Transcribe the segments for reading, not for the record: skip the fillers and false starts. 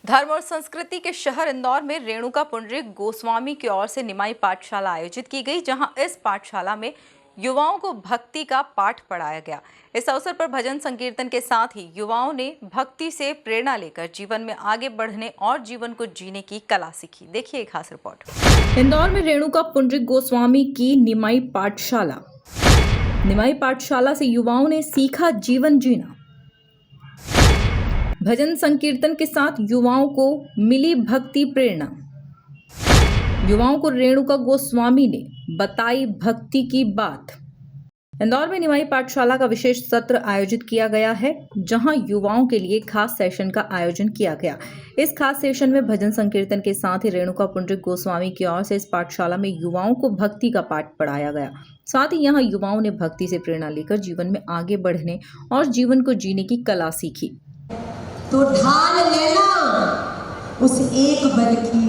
धर्म और संस्कृति के शहर इंदौर में रेणुका पुंडरीक गोस्वामी की ओर से निमाई पाठशाला आयोजित की गई, जहां इस पाठशाला में युवाओं को भक्ति का पाठ पढ़ाया गया। इस अवसर पर भजन संकीर्तन के साथ ही युवाओं ने भक्ति से प्रेरणा लेकर जीवन में आगे बढ़ने और जीवन को जीने की कला सीखी। देखिए एक खास रिपोर्ट। इंदौर में रेणुका पुंडरीक गोस्वामी की निमाई पाठशाला से युवाओं ने सीखा जीवन जीना। भजन संकीर्तन के साथ युवाओं को मिली भक्ति प्रेरणा। युवाओं को रेणुका गोस्वामी ने बताई भक्ति की बात। इंदौर में निमाई पाठशाला का विशेष सत्र आयोजित किया गया है, जहां युवाओं के लिए खास सेशन का आयोजन किया गया। इस खास सेशन में भजन संकीर्तन के साथ ही रेणुका पुंडरीक गोस्वामी की ओर से इस पाठशाला में युवाओं को भक्ति का पाठ पढ़ाया गया। साथ ही यहां युवाओं ने भक्ति से प्रेरणा लेकर जीवन में आगे बढ़ने और जीवन को जीने की कला सीखी। तो ढाल लेना उस एक बल की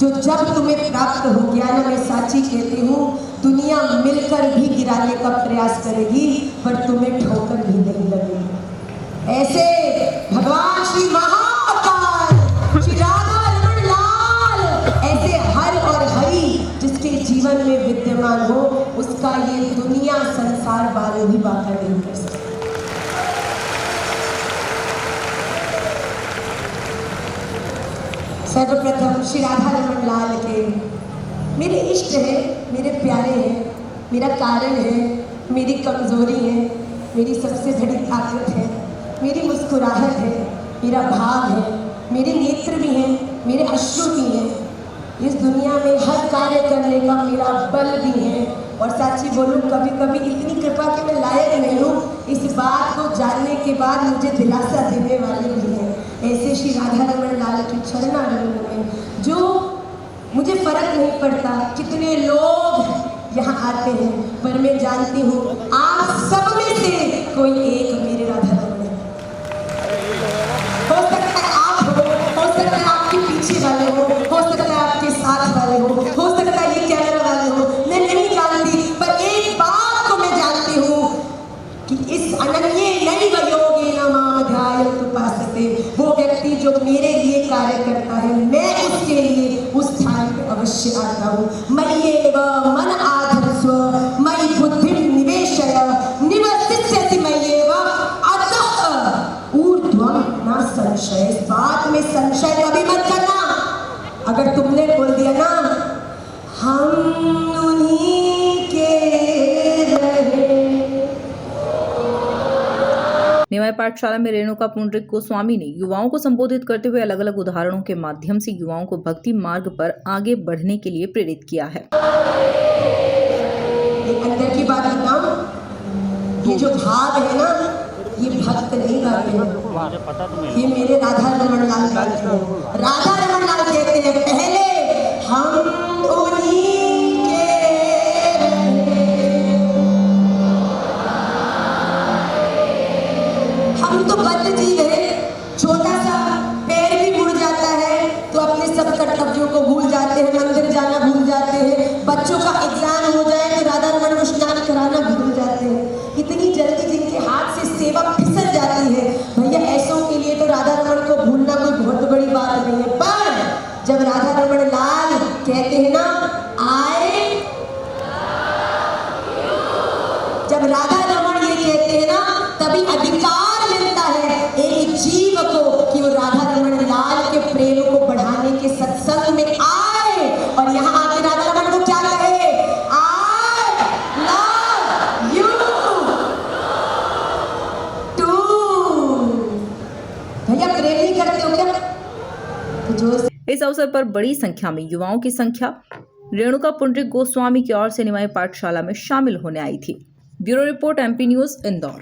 जो जब तुम्हें प्राप्त हो गया ना, मैं साची कहती हूँ, दुनिया मिलकर भी गिराने का प्रयास करेगी पर तुम्हें ठोकर भी नहीं लगेगी। ऐसे भगवान श्री महाअवतार श्री राधा रमण लाल, ऐसे हर और हरि जिसके जीवन में विद्यमान हो, उसका ये दुनिया संसार वाले भी बात नहीं कर सकते। सर्वप्रथम श्री राधा रमण लाल के मेरे इष्ट है, मेरे प्यारे हैं, मेरा कारण है, मेरी कमजोरी है, मेरी सबसे बड़ी ताकत है, मेरी मुस्कुराहट है, मेरा भाव है, मेरे नेत्र भी हैं, मेरे अश्रु भी हैं। इस दुनिया में हर कार्य करने का मेरा बल भी है और साची बोलूं, कभी कभी इतनी कृपा कि मैं लायक नहीं हूँ, इस बात को जानने के बाद मुझे दिलासा देने वाले भी हैं। ऐसे श्री राधा रमण लाल की चरणारविंद में जो मुझे फर्क नहीं पड़ता कितने लोग यहाँ आते हैं, पर मैं जानती हूँ आप सब में से कोई एक मेरे राधा रमण है। हो सकता है आप हो सकता है आपके पीछे वाले हो सकता है आपके साथ वाले हो सकता है ये कैमरा वाले हो, मैं नहीं जानती, पर एक बात को मैं जानती हूँ कि इस अनन्य नैव योगेन मां ध्यायत उपासते, वो व्यक्ति जो मेरे लिए कार्य करता है, मैं उसके लिए उस स्थान पे अवश्य आता हूँ। मय्येव मन आधत्स्व मयि बुद्धिं निवेशय निवसिष्यसि मय्येव अतः ऊर्ध्वं न संशय। इस बात में संशय कभी मत करना। अगर तुमने बोल दिया ना हम उन्हीं के रहे। निमाई पाठशाला में रेणुका पुंडरीक गोस्वामी ने युवाओं को संबोधित करते हुए अलग अलग उदाहरणों के माध्यम से युवाओं को भक्ति मार्ग पर आगे बढ़ने के लिए प्रेरित किया है। एक अंदर की बात बताऊं, ये जो भाव है ना, ये भक्त नहीं गाते हैं, ये मेरे राधा रमण लाल गाते हैं। राधा रमण लाल कहते हैं पहले हम उन्हीं के हम तो बद्ध जीव है, छोटा सा पैर भी मुड़ जाता है तो अपने सब कर्तव्यों को भूल जाते हैं, मंदिर जाना भूल जाते हैं, बच्चों का एग्जाम हो जाए तो राधा रमण को स्नान कराना भूल जाते हैं। इतनी जल्दी जिनके हाथ से सेवा फिसल जाती है, भैया ऐसों के लिए तो राधा रमण को भूलना कोई बहुत बड़ी बात नहीं है। पर जब राधा रमण लाल कहते हैं ना आए, जब राधा रमण ये कहते हैं ना, तभी अधिकार मिलता है एक जीव को कि वो राधा रमण लाल के प्रेम को बढ़ाने के सत्संग में आए और यहाँ आके राधा रमण को क्या कहे, आई लव यू टू। भैया प्रेम नहीं करते हो क्या? तो जो इस अवसर पर बड़ी संख्या में युवाओं की संख्या रेणुका पुंडरीक गोस्वामी की ओर से निमाई पाठशाला में शामिल होने आई थी। Bureau report, MP news, Indore.